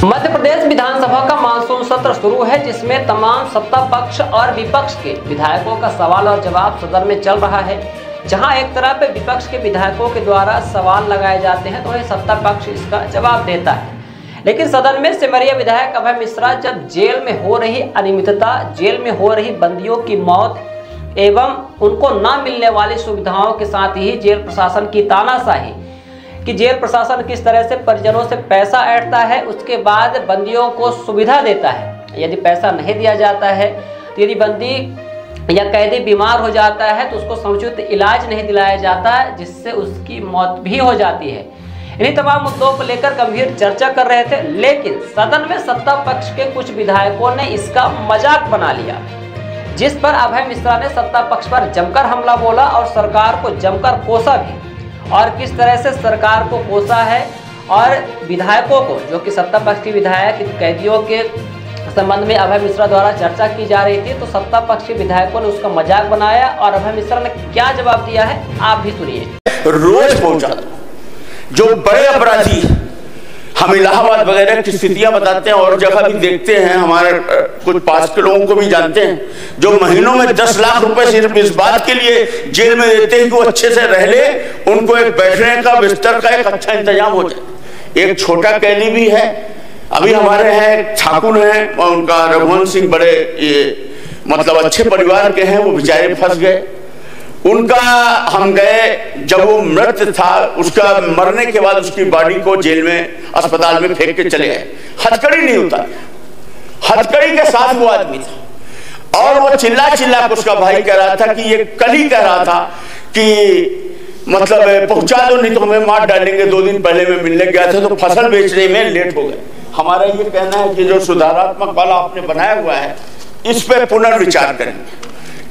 मध्य प्रदेश विधानसभा का मानसून सत्र शुरू है, जिसमें तमाम सत्ता पक्ष और विपक्ष के विधायकों का सवाल और जवाब सदन में चल रहा है। जहां एक तरफ विपक्ष के विधायकों के द्वारा सवाल लगाए जाते हैं तो वहीं सत्ता पक्ष इसका जवाब देता है। लेकिन सदन में सिमरिया विधायक अभय मिश्रा जब जेल में हो रही अनियमितता, जेल में हो रही बंदियों की मौत एवं उनको न मिलने वाली सुविधाओं के साथ ही जेल प्रशासन की तानाशाही कि जेल प्रशासन किस तरह से परिजनों से पैसा ऐंठता है, उसके बाद बंदियों को सुविधा देता है। यदि पैसा नहीं दिया जाता है तो यदि बंदी या कैदी बीमार हो जाता है तो उसको समुचित इलाज नहीं दिलाया जाता है, जिससे उसकी मौत भी हो जाती है। इन्हीं तमाम मुद्दों को लेकर गंभीर चर्चा कर रहे थे, लेकिन सदन में सत्ता पक्ष के कुछ विधायकों ने इसका मजाक बना लिया, जिस पर अभय मिश्रा ने सत्ता पक्ष पर जमकर हमला बोला और सरकार को जमकर कोसा भी। और किस तरह से सरकार को कोसा है और विधायकों को, जो कि सत्ता पक्ष के विधायक कैदियों के संबंध में अभय मिश्रा द्वारा चर्चा की जा रही थी, तो सत्ता पक्ष के विधायकों ने उसका मजाक बनाया और अभय मिश्रा ने क्या जवाब दिया है आप भी सुनिए। रोज पहुंचा जो बड़े अपराधी हम इलाहाबाद वगैरह की स्थितियां बताते हैं और जगह भी देखते हैं, हमारे कुछ पास के लोगों को भी जानते हैं, जो महीनों में 10 लाख रुपए सिर्फ इस बात के लिए जेल में देते हैं कि वो अच्छे से रह ले, उनको एक बैठने का बिस्तर का एक अच्छा इंतजाम हो जाए। एक छोटा कैदी भी है, अभी हमारे हैं ठाकुर हैं, उनका रघुवंश सिंह बड़े मतलब अच्छे परिवार के हैं, वो बेचारे फंस गए। उनका हम गए, जब वो मृत था उसका मरने के बाद उसकी बॉडी को जेल में अस्पताल में फेंक के चले गए। हथकड़ी नहीं उतारी, हथकड़ी के साथ वो आदमी था और वो चिल्ला चिल्ला के उसका भाई कह रहा था कि ये कल ही कह रहा था कि मतलब पहुंचा दो नहीं तो हमें मार डालेंगे। 2 दिन पहले मैं मिलने गया था तो फसल बेचने में लेट हो गए। हमारा ये कहना है कि जो सुधारात्मक वाला आपने बनाया हुआ है इस पर पुनर्विचार करेंगे।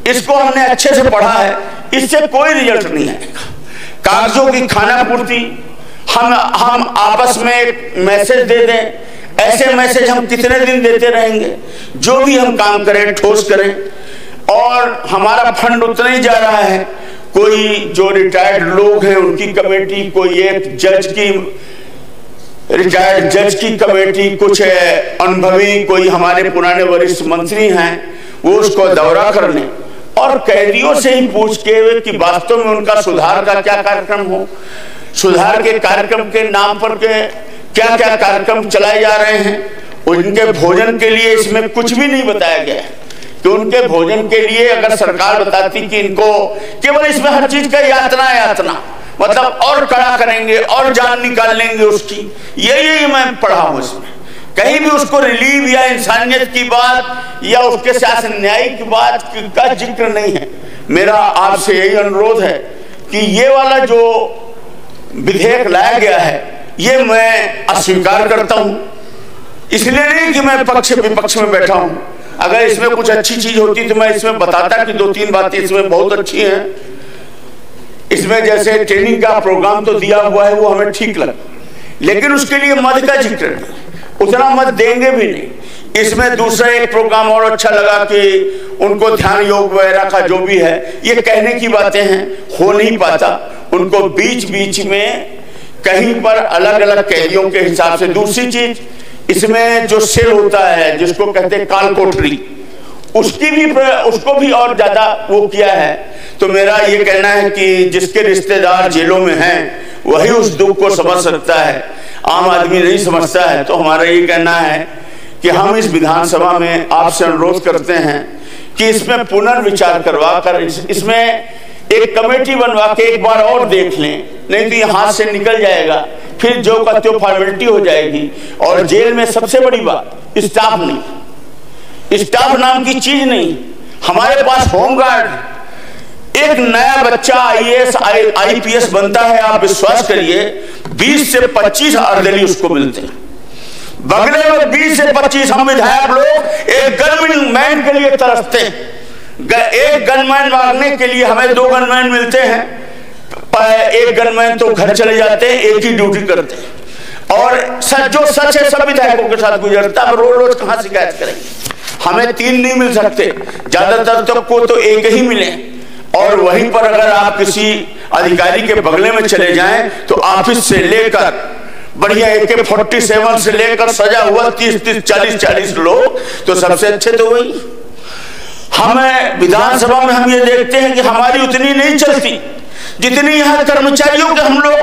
इसको हमने अच्छे से पढ़ा है, इससे कोई रिजल्ट नहीं आएगा। कागजों की खाना पूर्ति हम आपस में एक मैसेज दे दें, ऐसे मैसेज हम कितने दिन देते रहेंगे। जो भी हम काम करें ठोस करें, और हमारा फंड उतना ही जा रहा है। कोई जो रिटायर्ड लोग हैं उनकी कमेटी, कोई एक रिटायर्ड जज की कमेटी, कुछ अनुभवी कोई हमारे पुराने वरिष्ठ मंत्री हैं, वो उसको दौरा करने और कैदियों से ही पूछ के कि वास्तव में उनका सुधार का क्या कार्यक्रम हो, सुधार के कार्यक्रम के नाम पर के क्या क्या कार्यक्रम चलाए जा रहे हैं। उनके भोजन के लिए इसमें कुछ भी नहीं बताया गया है कि उनके भोजन के लिए अगर सरकार बताती कि इनको केवल इसमें हर चीज का यातना मतलब और कड़ा करेंगे और जान निकाल लेंगे उसकी, यही मैं पढ़ा हूं। इसमें कहीं भी उसको रिलीव या इंसानियत की बात या उसके साथ न्याय की बात का जिक्र नहीं है। मेरा आपसे यही अनुरोध है कि ये वाला जो विधेयक लाया गया है ये मैं अस्वीकार करता हूं। इसलिए नहीं कि मैं पक्ष विपक्ष में बैठा हूं, अगर इसमें कुछ अच्छी चीज होती तो मैं इसमें बताता कि 2-3 बातें इसमें बहुत अच्छी हैं। इसमें जैसे ट्रेनिंग का प्रोग्राम तो दिया हुआ है वो हमें ठीक लगा, लेकिन उसके लिए मद का जिक्र नहीं, उतना मत देंगे भी नहीं। इसमें दूसरा एक प्रोग्राम और अच्छा लगा कि उनको ध्यान योग वगैरह का जो भी है, ये कहने की बातें हैं, हो नहीं पाता। उनको बीच बीच में कहीं पर अलग अलग कैदियों के हिसाब से। दूसरी चीज, इसमें जो सेल होता है जिसको कहते हैं काल कोठरी, उसको भी और ज्यादा वो किया है। तो मेरा ये कहना है कि जिसके रिश्तेदार जेलों में हैं वही उस दुख को समझ सकता है, आम आदमी नहीं समझता है। तो हमारा ये कहना है कि हम इस विधानसभा में आपसे अनुरोध करते हैं कि इसमें पुनर्विचार करवा कर इसमें एक कमेटी बनवा के एक बार और देख लें, नहीं तो ये हाथ से निकल जाएगा, फिर जो का त्यो फॉर्मेलिटी हो जाएगी। और जेल में सबसे बड़ी बात स्टाफ नहीं, स्टाफ नाम की चीज नहीं। हमारे पास होमगार्ड, एक नया बच्चा IAS IPS बनता है, आप विश्वास करिए 20 से 25 अर्दली उसको मिलते हैं। बगले में 20 से 25 हम विधायक लोग एक गनमैन के लिए तरसते हैं। एक गनमैन मारने के लिए हमें 2 गनमैन मिलते हैं। एक गनमैन तो घर चले जाते हैं, एक ही ड्यूटी करते हैं। और जो सच है सब विधायकों के साथ गुजरता है। रोज कहां शिकायत करेंगे, हमें 3 नहीं मिल सकते, ज्यादातर सबको तो एक ही मिले। और वहीं पर अगर आप किसी अधिकारी के बगले में चले जाएं तो ऑफिस से लेकर बढ़िया AK-47 से लेकर सजा हुआ 30-30, 40-40 लोग, तो सबसे अच्छे तो वही। हमें विधानसभा में हम ये देखते हैं कि हमारी उतनी नहीं चलती जितनी यहाँ कर्मचारियों के हम लोग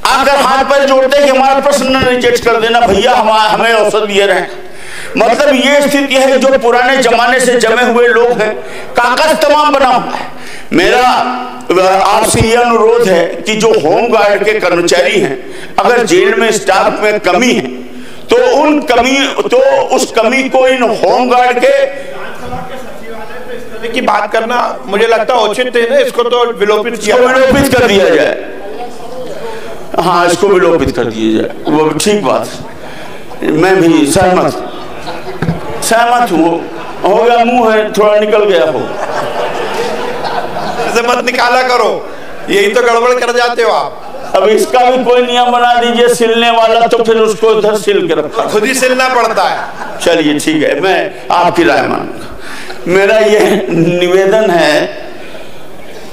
आकर हाथ पैर जोड़ते हैं कि हमारा प्रश्न रिजेक्ट कर देना, भैया हमें अवसर दिए रहे। मतलब ये स्थिति है, जो पुराने जमाने से जमे हुए लोग हैं, कागज तमाम बना हुआ है। मेरा आपसे ये अनुरोध है कि जो होमगार्ड के कर्मचारी हैं, अगर जेल में स्टाफ में कमी है तो उस कमी को इन होमगार्ड के की बात करना मुझे लगता है उचित है ना, इसको तो विलोपित कर दिया जाए। हाँ, इसको विलोपित कर दिया जाए, वो ठीक बात। मैं भी सहमत हूँ। हो गया, मुंह है थोड़ा निकल गया हो, ऐसे मत निकाला करो, यही तो गड़बड़ कर जाते हो आप। अब इसका भी कोई नियम बना दीजिए, सिलने वाला, तो फिर उसको इधर सिल के रखा, खुद ही सिलना पड़ता है। चलिए ठीक है, मैं आपकी राय मानूंगा। मेरा ये निवेदन है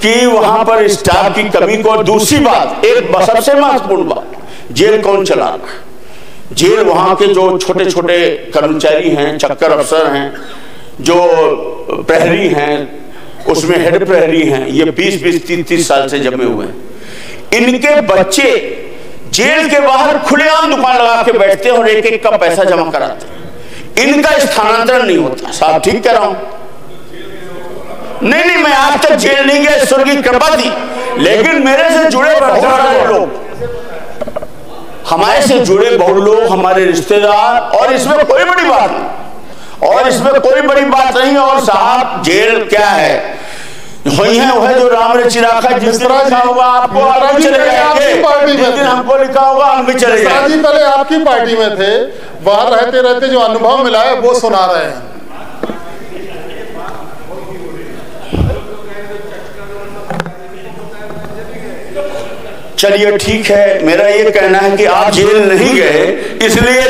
कि वहां पर स्टाफ की कमी को, दूसरी बात, एक सबसे महत्वपूर्ण बात, जेल कौन चला रहा है? जेल वहां के जो छोटे छोटे कर्मचारी हैं, चक्कर अफसर हैं, जो प्रहरी हैं, उसमें हेड प्रहरी हैं, ये 20-20, 30-30 साल से जमे हुए हैं। इनके बच्चे जेल के बाहर खुलेआम दुकान लगा के बैठते हैं और एक का पैसा जमा कराते हैं। इनका स्थानांतरण नहीं होता। साहब ठीक कह रहा हूं? नहीं, मैं आज तक जेल नहीं गया, ईश्वर की कृपा थी, लेकिन मेरे से जुड़े बहुत सारे लोग, हमारे से जुड़े बहुत लोग, हमारे रिश्तेदार, और इसमें कोई बड़ी बात नहीं। और साहब जेल क्या है, वही है वह जो राम ने चिराखा, जिस दिन लिखा होगा आपको आप भी चले जाएंगे, जिस दिन हमको लिखा होगा हम भी चले जाएंगे। पहले आपकी पार्टी में थे, बाहर रहते रहते जो अनुभव मिला है वो सुना रहे हैं। चलिए ठीक है, मेरा ये कहना है कि आप जेल नहीं गए, इसलिए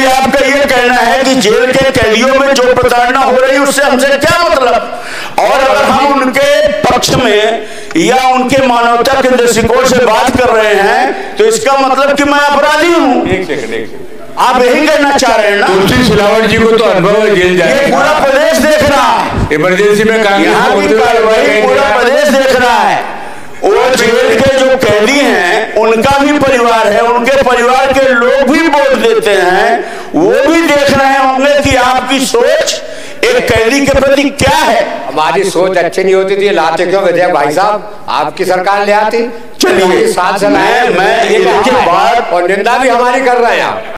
आपका ये कहना है कि जेल के कैदियों में जो प्रताड़ना हो रही है उससे हमसे क्या मतलब? और अगर हम उनके पक्ष में या उनके मानवता के दृष्टिकोण से बात कर रहे हैं तो इसका मतलब कि मैं अपराधी हूँ। आप यही कहना चाह रहे हैं ना? तुलसी सिलावट जी को तो अनुभव है, जेल जाए, पूरा प्रदेश देख रहा है, इमरजेंसी में पूरा प्रदेश देख रहा है। वो जेल के जो कैदी हैं उनका भी परिवार है, उनके परिवार के लोग भी वोट देते हैं, वो भी देख रहे होंगे कि आपकी सोच एक कैदी के प्रति क्या है। हमारी सोच अच्छी नहीं होती थी, लाते क्यों विधेयक भाई साहब? आपकी सरकार ले आती। चलिए, साथ चलाए, मैं इनके बाद, और निंदा भी हमारी कर रहे हैं आप।